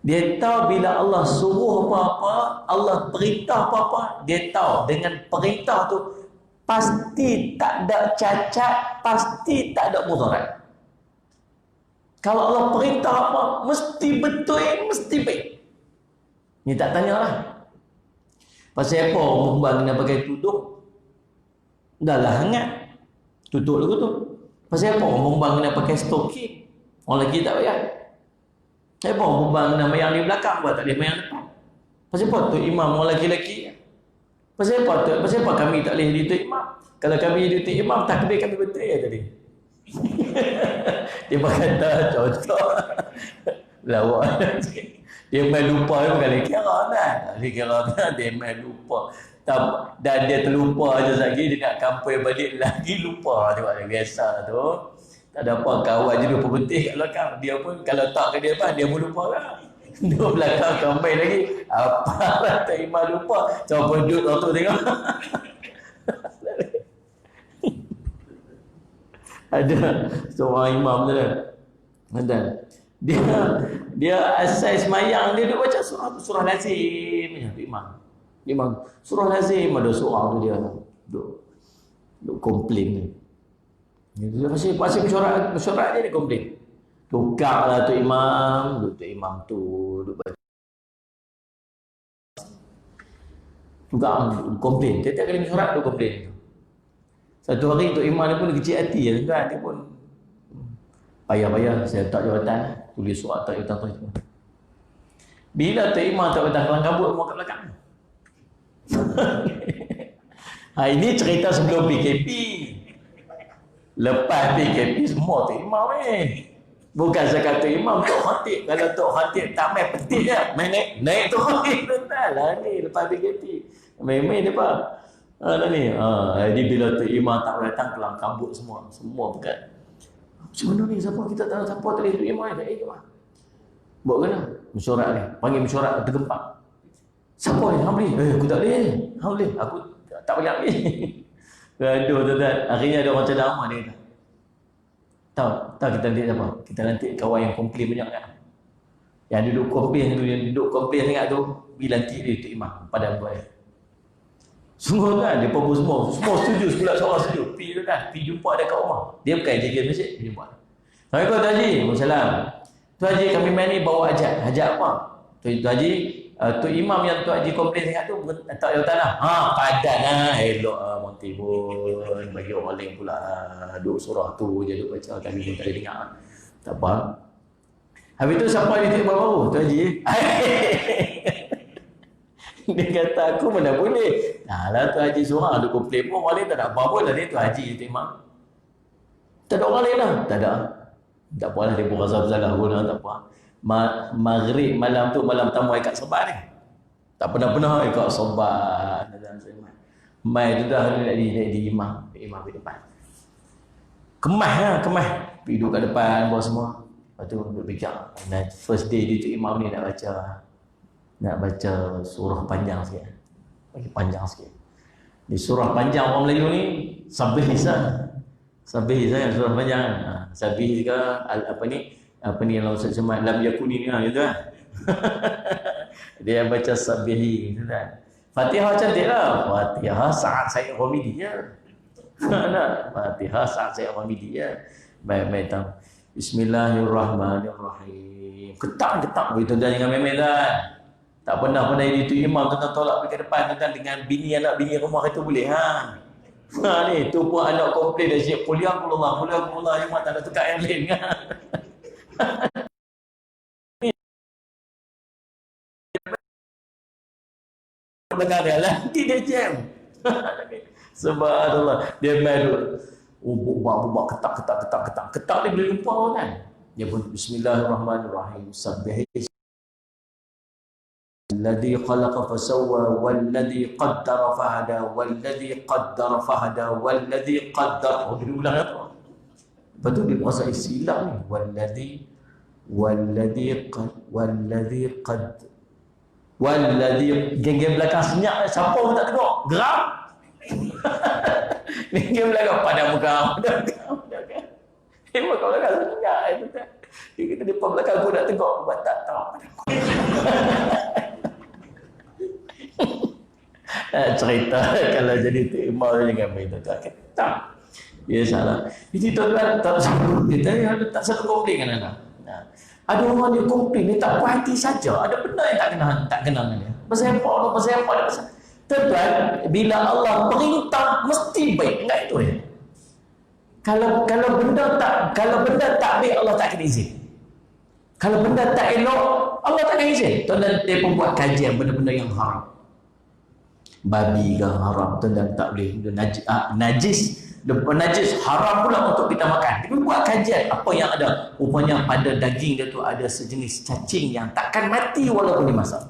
Dia tahu bila Allah suruh apa-apa, Allah perintah apa-apa, dia tahu dengan perintah tu pasti tak ada cacat, pasti tak ada mudarat. Kalau Allah perintah apa, mesti betul, mesti baik. Ni tak tanyalah. Pasal apa orang kena pakai tutup? Dah lah hangat. Tutup dulu tu. Pasal apa orang kena pakai stoking? Orang lelaki tak payah. Pasal apa orang kena mayang di belakang, buat tak boleh mayang depan? Pasal apa tu imam orang lelaki? Pasal apa kami tak boleh jadi tu imam? Kalau kami jadi tu imam, takbir kami betul ya tadi. Dia berkata contoh lawak. Dia main lupa dia bukan kira kan. Dia main lupa. Dan dia terlupa aja lagi, dia nak kampung balik lagi lupa. Tengok dia biasa tu. Tak ada apa, kawan je 20 penting kat belakang. Dia pun kalau tak ke dia depan, dia pun lupa kan. Dua belakang kampung lagi. Apa lah tak imam lupa. Coba duduk tu tengok. Ada seorang imam tu kan. Dia dia asal semayang dia duk baca surah lazim ya imam. Imam surah lazim ada surah tu dia duk komplain ni. Dia masih mesyuarat dia komplain. Tukarlah tu imam tu duk baca. Tukar komplain. Tiap-tiap kali mesyuarat tu komplain. Satu hari tu imam ni pun kecil hati ya tuan, dia pun payah-payah saya letak jawatan tulis surat tak jawatan tu. Bila tu imam tak jawatan kelang kabut semua kat belakang. Ini cerita sebelum PKP. Lepas PKP semua tu imam ni. Bukan saya kata imam Tok Khatib. Kalau Tok Khatib tak main petik je. Main naik Tok Khatib. Tak lah ni lepas PKP. Main-main dia pak. Jadi bila tu imam tak datang kelang kabut semua pekat. Macam mana ni? Kita tak tahu siapa tadi tu imam ni. Buat kena? Mesyuarat ni. Panggil mesyuarat tergempak. Siapa ni? Hang boleh? Aku tak boleh. Hang boleh? Aku tak boleh ambil. Aduh tuan-tuan. Akhirnya ada orang ceramah dia kata. Tahu kita nanti apa? Kita nanti kawan yang komplain banyak kan? Yang duduk komplain sangat tu. Bila nanti dia tu imam. Pada buat. Semua kan, dia pun semua setuju, sekolah seorang setuju. Pergi tu kan, pergi jumpa dekat rumah. Dia bukan jaga masjid, pergi jumpa. Assalamualaikum Tuan Haji. Waalaikumsalam. Tuan Haji kami main ni bawa hajat. Hajat apa? Tuan Haji, tu imam yang Tuan Haji komplain sangat tu, tak jawatan lah. Padan lah. Elok lah, Monty pun. Bagi orang lain pula. Duk surah tu je, duk baca. Kami pun tak ada dengar. Tak apa. Habis tu siapa dia tengok baru? Tuan Haji. Dia kata aku mana boleh. Lah tu Haji seorang ada komplain pun orang lain tak ada apa-apa lah dia tu Haji tu imam. Tak ada orang lain lah. Tak ada. Tak apa lah dia pun rasa bersalah pun lah. Tak apa. Maghrib malam tu malam tamu ikat serban ni. Tak pernah ikat serban. Mai tu dah di imam di depan. Kemas. Pergi duduk kat depan bawah semua. Lepas tu duduk bincang. First day dia tu imam ni nak baca surah panjang sikit. Bagi panjang sikit. Di surah panjang orang Melayu ni Sabih lisan. Sabih lisan surah panjang. Sabih ke apa ni yang Ustaz Semad lam yakuni ni gitu kan. Dia baca sabih gitu kan. Fatihah cantik lah. Fatihah saat saya Ghamidi ya. Fatihah saat saya Ghamidi ya. Baik tahu. Bismillahirrahmanirrahim. Ketak begitu dan jangan main-main kan. Tak pernah itu imam tentang tolak pergi ke depan tentang dengan anak bini rumah itu boleh ni tu pun anak komplain dah siap kuliah imam tak ada tukar yang lain kan. Belakang dia nanti dia jam. Subhanallah dia main ubah ketak dia boleh lupa kan. Dia pun bismillahirrahmanirrahim sabbih الذي خلق فسوى والذي قدر فهدى والذي قدر فهدى والذي قدر diulang apa? Lepas tu dia rasa silap ni walladhi geng-geng belakang senyap siapa pun tak tengok geram. Geng-geng belakang pada muka dia muka belakang senyap itu kan. Dia kata depan belakang aku nak tengok buat tak tahu. Cerita kalau jadi tu imam jangan main tak. Ya salah. Jadi tuan-tuan tak satu komplain kan anak. Ada orang dia komplain dia tak puas hati saja. Ada benda yang tak kenal dia. Pasal apa tuan-tuan bila Allah perintah mesti baik. Enggak itu ya. Kalau benda tak baik Allah tak akan izin. Kalau benda tak elok Allah tak akan izin. Tuan-tuan dia pun buat kajian benda-benda yang haram. Babi ke haram dan tak boleh najis haram pula untuk kita makan. Dia buat kajian apa yang ada. Rupanya pada daging dia tu ada sejenis cacing yang takkan mati walaupun dimasak.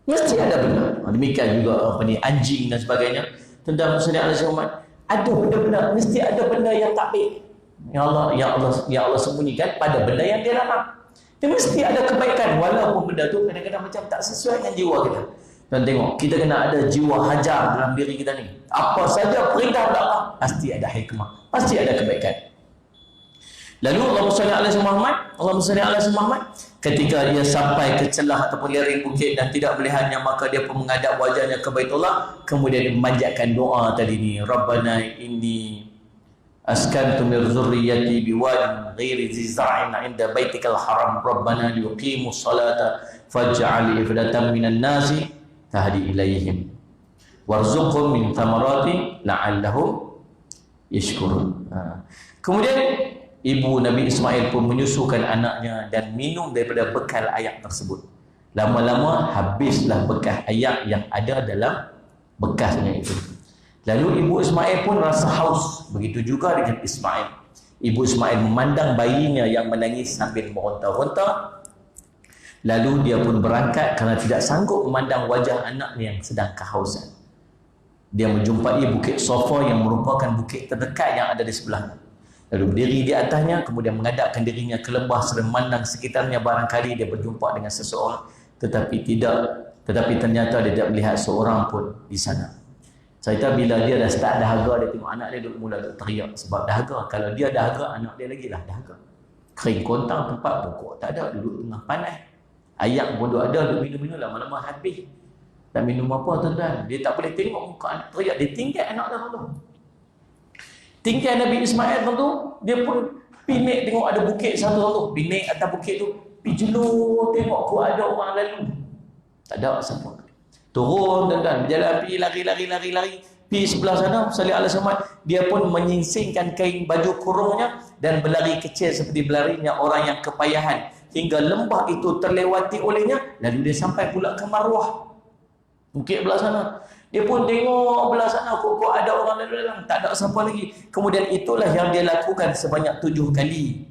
Mesti ada benda. Demikian juga anjing dan sebagainya. Tentang Muslim Al-Syumat ada benda-benda, mesti ada benda yang tak baik. Ya Allah sembunyikan pada benda yang dia larang. Dia mesti ada kebaikan walaupun benda tu kadang-kadang macam tak sesuai dengan jiwa kita. Dan tengok, kita kena ada jiwa hajar dalam diri kita ni. Apa saja perintah Allah, pasti ada hikmah. Pasti ada kebaikan. Lalu Allahumma salli ala Muhammad, Allahumma salli ala Muhammad. Ketika dia sampai ke celah ataupun lereng bukit dan tidak melihatnya, maka dia pun menghadap wajahnya ke Baitullah, kemudian dia memanjatkan doa tadi ni, Rabbana inni askantu min zurriyyati biwadin ghairi dzi zar'in 'inda baitikal haram Rabbana liyuqimus salata faj'al ifdatan minan nasi tahdi ilaihim warzuqhum min thamarati la'allahum yashkurun. Kemudian ibu Nabi Ismail pun menyusukan anaknya dan minum daripada bekal ayak tersebut. Lama-lama habislah bekas ayak yang ada dalam bekasnya itu. Lalu ibu Ismail pun rasa haus. Begitu juga dengan Ismail. Ibu Ismail memandang bayinya yang menangis sambil meronta-ronta. Lalu dia pun berangkat kerana tidak sanggup memandang wajah anaknya yang sedang kehausan. Dia menjumpai bukit Safa yang merupakan bukit terdekat yang ada di sebelahnya. Lalu berdiri di atasnya, kemudian menghadapkan dirinya ke lembah serta memandang sekitarnya, barangkali dia berjumpa dengan seseorang, tetapi ternyata dia tidak melihat seorang pun di sana. Saya tahu bila dia dah start dahaga, dia tengok anak dia mula teriak sebab dahaga. Kalau dia dahaga, anak dia lagi lah dahaga. Kering kontang, tempat pokok tak ada, duduk tengah panas. Ayak pun ada, duduk minum-minum, lama-lama habis. Dan minum apa tuan-tuan? Dia tak boleh tengok muka anak teriak, dia tinggal anak dia tu. Tinggal Nabi Ismail tu, dia pun pinik tengok ada bukit satu-satu. Pinik atas bukit tu, pergi jelur tengok kok ada orang lalu. Tak ada siapa. Turun dan berjalan, pergi lari. Pergi sebelah sana, salih ala Muhammad. Dia pun menyingsingkan kain baju kurungnya dan berlari kecil seperti berlarinya orang yang kepayahan. Hingga lembah itu terlewati olehnya, lalu dia sampai pula ke Marwah. Bukit belah sana. Dia pun tengok belah sana, kok ada orang lalu dalam, tak ada siapa lagi. Kemudian itulah yang dia lakukan sebanyak 7 kali.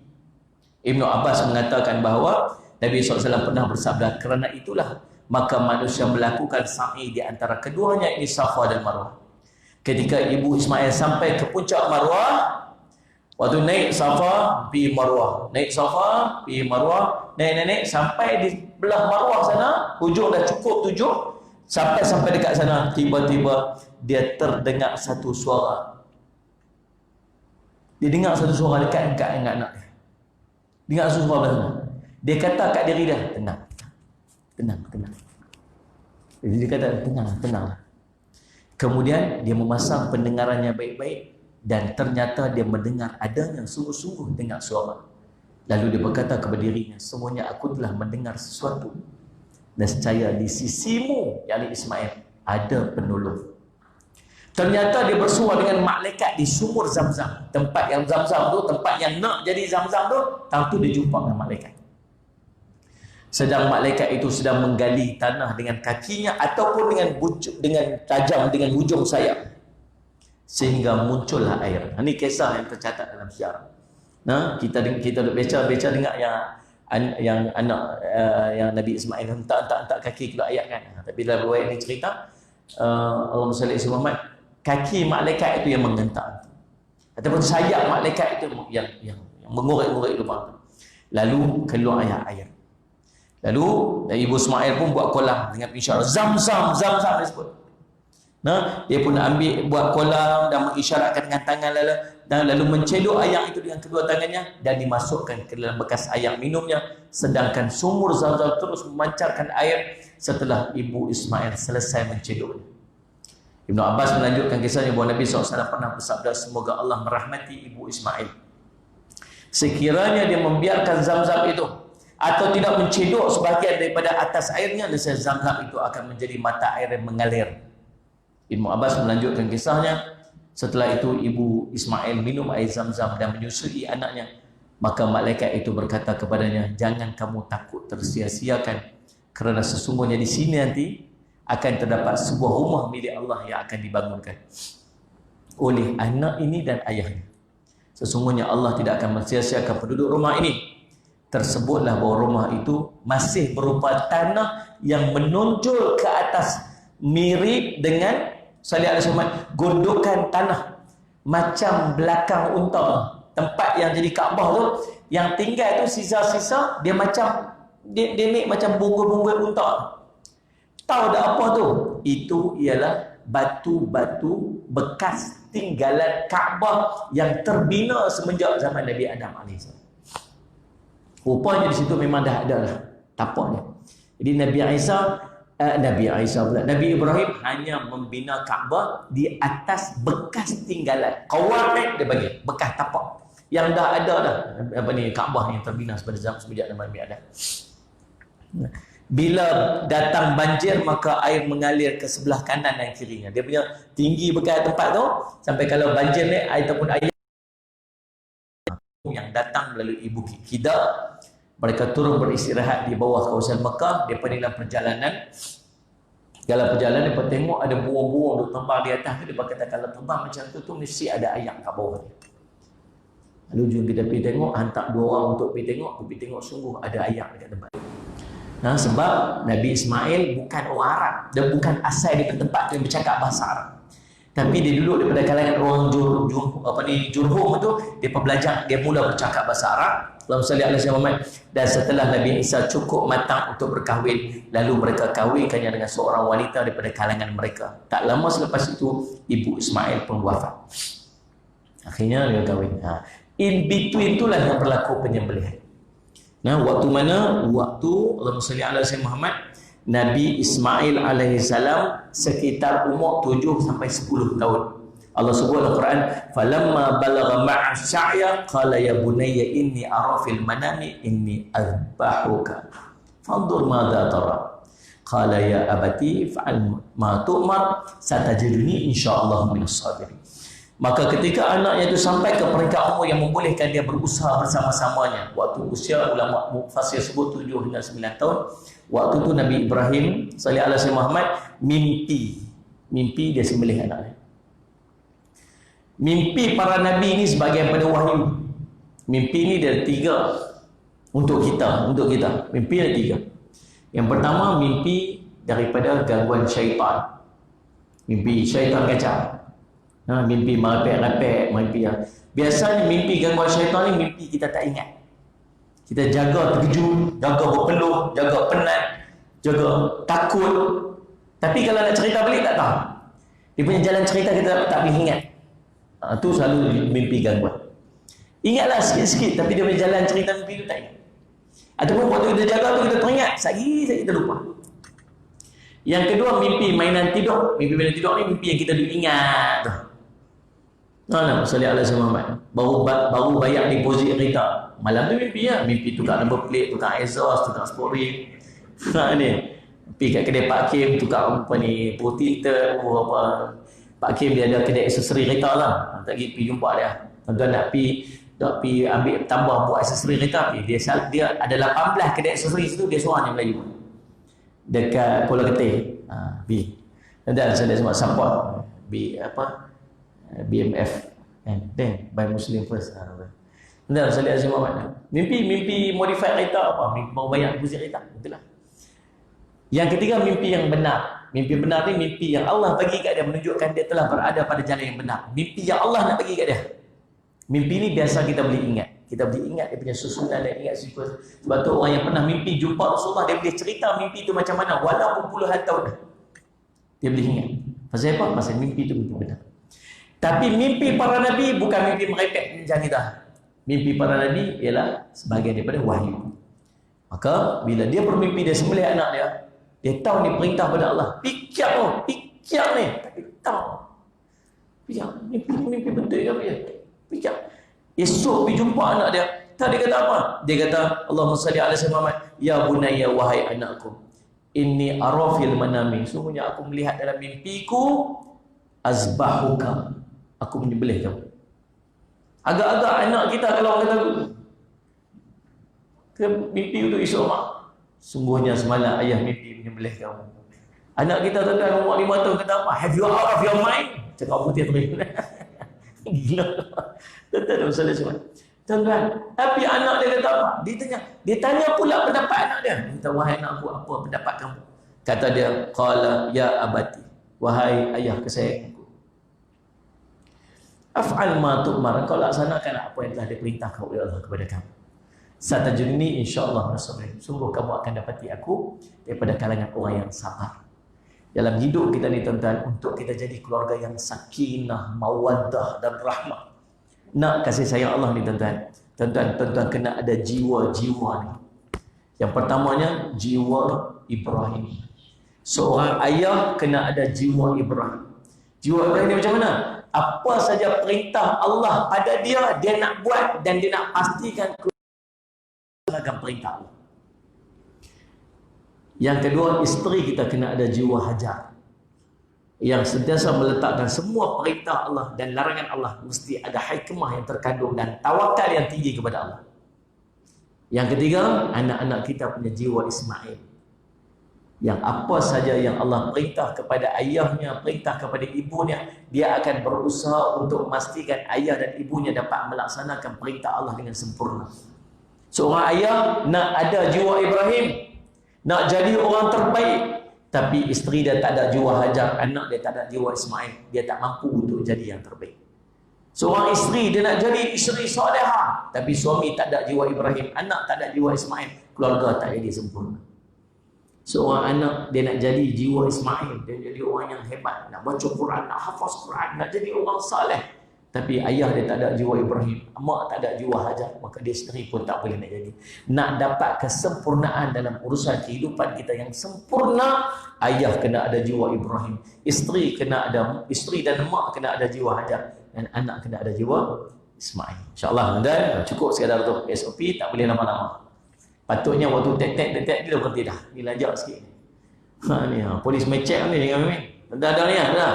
Ibnu Abbas mengatakan bahawa Nabi SAW pernah bersabda, kerana itulah maka manusia melakukan sa'i di antara keduanya, ini Safa dan Marwah. Ketika ibu Ismail sampai ke puncak Marwah, waktu naik Safa, pergi Marwah. Naik Safa, pergi Marwah. Naik sampai di belah Marwah sana, hujung dah cukup 7. Sampai dekat sana, tiba-tiba dia terdengar satu suara. Dia dengar satu suara dekat dengan anak dia. Dengar satu suara belah sana. Dia kata kat diri dia, tenang. Jadi dia kata, tenang. Kemudian dia memasang pendengarannya baik-baik dan ternyata dia mendengar adanya sungguh-sungguh dengar suara. Lalu dia berkata kepada dirinya, semuanya aku telah mendengar sesuatu. Nescaya di sisimu, yakni Ismail, ada penolong. Ternyata dia bersua dengan malaikat di sumur Zamzam. Tempat yang Zamzam tu, tempat yang nak jadi Zamzam tu, tentu dia jumpa dengan malaikat. Sedang malaikat itu sedang menggali tanah dengan kakinya ataupun dengan tajam dengan hujung sayap. Sehingga muncullah air. Ini kisah yang tercatat dalam syiar. Nah, kita baca dengar yang anak yang Nabi Ismail hentak kaki keluar ayat kan. Tapi dalam riwayat ini cerita Allahumma salli ala Muhammad, kaki malaikat itu yang menghentak ataupun sayap malaikat itu yang mengorek-ngorek lubang. Lalu keluar air. Lalu ibu Ismail pun buat kolam dengan isyarat Zamzam disebut. Nah, dia pun buat kolam dan mengisyaratkan dengan tangan lalu menceluk air itu dengan kedua tangannya dan dimasukkan ke dalam bekas air minumnya, sedangkan sumur Zamzam terus memancarkan air setelah ibu Ismail selesai menceluknya. Ibnu Abbas melanjutkan kisahnya bahawa Nabi SAW pernah bersabda, semoga Allah merahmati ibu Ismail sekiranya dia membiarkan Zamzam itu atau tidak mencedok sebahagian daripada atas airnya, nescaya Zamzam itu akan menjadi mata air yang mengalir. Ibnu Abbas melanjutkan kisahnya, setelah itu ibu Ismail minum air Zamzam dan menyusui anaknya, maka malaikat itu berkata kepadanya, jangan kamu takut tersia-siakan, kerana sesungguhnya di sini nanti akan terdapat sebuah rumah milik Allah yang akan dibangunkan oleh anak ini dan ayahnya. Sesungguhnya Allah tidak akan mensia-siakan penduduk rumah ini. Tersebutlah bahawa rumah itu masih berupa tanah yang menonjol ke atas, mirip dengan salih ala Muhammad, gundukan tanah macam belakang unta. Tempat yang jadi Kaabah tu, yang tinggal tu sisa-sisa dia macam dia macam bunga-bunga unta. Tahu dah apa tu? Itu ialah batu-batu bekas tinggalan Kaabah yang terbina semenjak zaman Nabi Adam AS. Rupanya di situ memang dah ada lah tapak dia. Jadi Nabi Ibrahim hanya membina Kaabah di atas bekas tinggalan. Qawaid dia bagi, bekas tapak. Yang dah ada dah Kaabah yang terbina sejak Nabi Adam. Bila datang banjir maka air mengalir ke sebelah kanan dan kirinya. Dia punya tinggi bekas tempat tu sampai kalau banjir ni ataupun air yang datang melalui Bukit Kida, mereka turun beristirahat di bawah kawasan Mekah. Dia dalam perjalanan, dia tengok ada burung-burung duk terbang di atas tu. Dia kata kalau terbang macam tu mesti ada ayam kat bawah dia. Lalu jom kita pergi tengok, hantar 2 orang untuk pergi tengok sungguh ada ayam dekat tempat. Nah, sebab Nabi Ismail bukan orang Arab, dia bukan asal di tempat tu yang bercakap bahasa Arab. Tapi dia duduk daripada kalangan orang Jurhum tu, dia mula bercakap bahasa Arab. Allahumma salli ala sayyidina Muhammad. Dan setelah Nabi Isa cukup matang untuk berkahwin, lalu mereka kahwinkannya dengan seorang wanita daripada kalangan mereka. Tak lama selepas itu ibu Ismail pun wafat. Akhirnya dia kahwin. In between itulah yang berlaku penyembelihan. Nah, waktu mana? Waktu Allahumma salli ala sayyidina Muhammad, Nabi Ismail alaihissalam sekitar umur 7 sampai 10 tahun. Allah sebut dalam Quran, falamma balagha ma'a sa'ya qala ya bunayya inni ara fil manami inni azbahuka fanzur madza tara qala ya abati fa'al ma tu'mar satajiduni insyaallah minas sabirin. Maka ketika anaknya itu sampai ke peringkat umur yang membolehkan dia berusaha bersama-samanya, waktu usia ulama mufassir sebut 7 hingga 9 tahun, waktu itu Nabi Ibrahim sallallahu alaihi Muhammad mimpi dia sembelih anaknya. Mimpi para nabi ini sebagian pada wahyu. Mimpi ini ada 3 untuk kita. Mimpi ada 3. Yang pertama, mimpi daripada gangguan syaitan. Mimpi syaitan kacau. Mimpi merepek-repek, mimpi yang biasanya mimpi gangguan syaitan ni mimpi kita tak ingat. Kita jaga terkejut, jaga berpeluh, jaga penat, jaga takut. Tapi kalau nak cerita balik tak tahu. Dia punya jalan cerita kita tak boleh ingat. Itu selalu mimpi gangguan. Ingatlah sikit-sikit tapi dia punya jalan cerita mimpi tu tak ingat. Ataupun waktu kita jaga tu kita teringat, sehari kita lupa. Yang kedua, mimpi mainan tidur. Mimpi mainan tidur ni mimpi yang kita duk ingat tu. Sallallahu alaihi Muhammad. Baru bayar deposit kereta. Malam tu mimpi ya. Mimpi tukar number plate, tukar exhaust, tukar sport rim. Ni. Pergi kat kedai Pak Kim, tukar tinter, Pak Kim dia ada kedai aksesori kereta lah. Tak pergi jumpa dia. Tuan-tuan nak pergi ambil tambah buat aksesori kereta. Dia ada 18 kedai aksesori situ, dia seorang yang Melayu. Dekat Pulau Ketih. Dan saya semua support BMF then by Muslim First. Dan saya semua mimpi modify kereta apa? Mimpi mau bayar deposit kereta. Itulah. Yang ketiga, mimpi yang benar. Mimpi benar ni mimpi yang Allah bagi kat dia, menunjukkan dia telah berada pada jalan yang benar. Mimpi yang Allah nak bagi kat dia. Mimpi ni biasa kita boleh ingat. Kita boleh ingat dia punya susunan dan ingat sequence. Sebab tu orang yang pernah mimpi jumpa Rasulullah, dia boleh cerita mimpi tu macam mana walaupun puluhan tahun dah. Dia boleh ingat. Pasal apa? Pasal mimpi tu mimpi benar. Tapi mimpi para nabi bukan mimpi merepek macam kita. Mimpi para nabi ialah sebahagian daripada wahyu. Maka bila dia bermimpi dia sembelih anak dia, dia tahu ni perintah pada Allah. Fikir ni. Tapi tahu. Fikir, mimpi betul ke apa? Fikir. Esok pergi jumpa anak dia. Tak, dia kata apa? Dia kata, Allahumma salli ala sayyidina Muhammad, ya bunayya, wahai anakku, inni ara fil manami, sungguhnya aku melihat dalam mimpiku, azbahuka, aku menyembelih kamu. Agak-agak anak kita kalau orang kata mimpi untuk esok mak, sungguhnya semalam ayah mimpi menyembelih kamu. Anak kita tuan-tuan umur 5 tahun kata apa? Have you out of your mind? Cakap putih terus. Gila. Tuan-tuan masalah semua. Tuan-tuan, tapi anak dia kata apa? Dia tanya pula pendapat anak dia. Dia kata, wahai anakku, apa pendapat kamu? Kata dia, qala ya abati, wahai ayah kesayanganku, af'al ma tu'mar, kau laksanakan apa yang telah diperintahkan oleh Allah kepada kamu. Satajidni insyaallah rasulullah. Sungguh kamu akan dapati aku daripada kalangan orang yang sabar. Dalam hidup kita ni tuan-tuan, untuk kita jadi keluarga yang sakinah, mawaddah dan rahmah, nak kasih sayang Allah ni tuan-tuan, Tuan-tuan kena ada jiwa-jiwa ni. Yang pertamanya jiwa Ibrahim. Seorang ayah kena ada jiwa Ibrahim. Jiwa Ibrahim ni macam mana? Apa saja perintah Allah pada dia, dia nak buat dan dia nak pastikan melaksanakan perintah Allah. Yang kedua, isteri kita kena ada jiwa hajar, yang sentiasa meletakkan semua perintah Allah dan larangan Allah mesti ada hikmah yang terkandung dan tawakal yang tinggi kepada Allah. Yang ketiga, anak-anak kita punya jiwa Ismail, yang apa saja yang Allah perintah kepada ayahnya, perintah kepada ibunya, dia akan berusaha untuk memastikan ayah dan ibunya dapat melaksanakan perintah Allah dengan sempurna. Seorang ayah nak ada jiwa Ibrahim, nak jadi orang terbaik, tapi isteri dia tak ada jiwa Hajar, anak dia tak ada jiwa Ismail, dia tak mampu untuk jadi yang terbaik. Seorang isteri dia nak jadi isteri solehah, tapi suami tak ada jiwa Ibrahim, anak tak ada jiwa Ismail, keluarga tak jadi sempurna. Seorang anak dia nak jadi jiwa Ismail, dia jadi orang yang hebat, nak baca Quran, nak hafaz Quran, nak jadi orang saleh, tapi ayah dia tak ada jiwa Ibrahim, mak tak ada jiwa Hajar, maka dia sendiri pun tak boleh nak jadi. Nak dapat kesempurnaan dalam urusan kehidupan kita yang sempurna, ayah kena ada jiwa Ibrahim, isteri dan mak kena ada jiwa Hajar, dan anak kena ada jiwa Ismail. InsyaAllah, dan cukup sekadar tu SOP, tak boleh lama-lama. Patutnya waktu tek-tek dia berhenti dah. Ni lajak sikit. Ni polis mecek ni dengan Mimin. Tentang ni dah.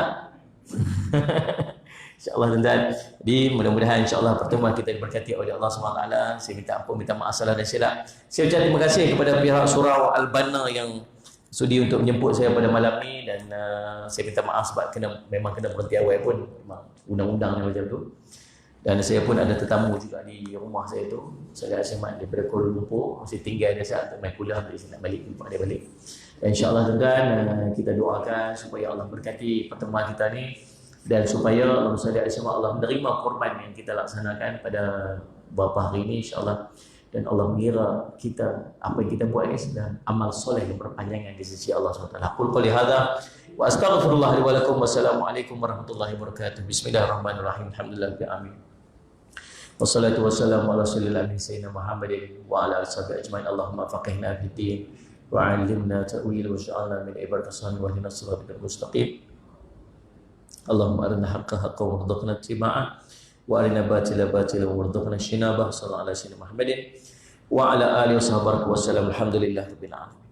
InsyaAllah tuan-tuan. Jadi mudah-mudahan insyaAllah pertemuan kita diberkati oleh Allah SWT. Saya minta ampun, minta maaf salah dan silap. Saya ucap terima kasih kepada pihak Surau Al-Banna yang sudi untuk menjemput saya pada malam ni, dan saya minta maaf sebab memang kena berhenti awal pun, memang undang-undang macam tu. Dan saya pun ada tetamu juga di rumah saya tu. Saya Asyamat daripada Kuala Lumpur, masih tinggal dia saat untuk main kuliah, jadi saya nak balik, jumpa dia balik. Dan insyaAllah tuan-tuan, kita doakan supaya Allah berkati pertemuan kita ni, dan supaya Allah menerima korban yang kita laksanakan pada beberapa hari ini insyaAllah, dan Allah mengira kita, apa yang kita buat ini sedang amal soleh yang berpanjangan di sisi Allah SWT. Qul qali hadza wa astaghfirullah li wa lakum. Wassalamualaikum warahmatullahi wabarakatuh. Bismillahirrahmanirrahim. Alhamdulillah amin. Wassalatu wassalamu ala rasulillah sayyidina Muhammadin wa ala alihi washabihi ajmain. Allahumma faqihna fid din wa 'allimna ta'wil wa ja'alna min ibadatis salihin wa ihdinas siratal mustaqim. Allahumma arina haqqan haqqan warzuqna ittiba'ah wa arina batila batilan warzuqna ijtinabah. Sallallahu alaihi wasallam Muhammadin wa ala alihi washabihi wasallam. Alhamdulillah rabbil alamin.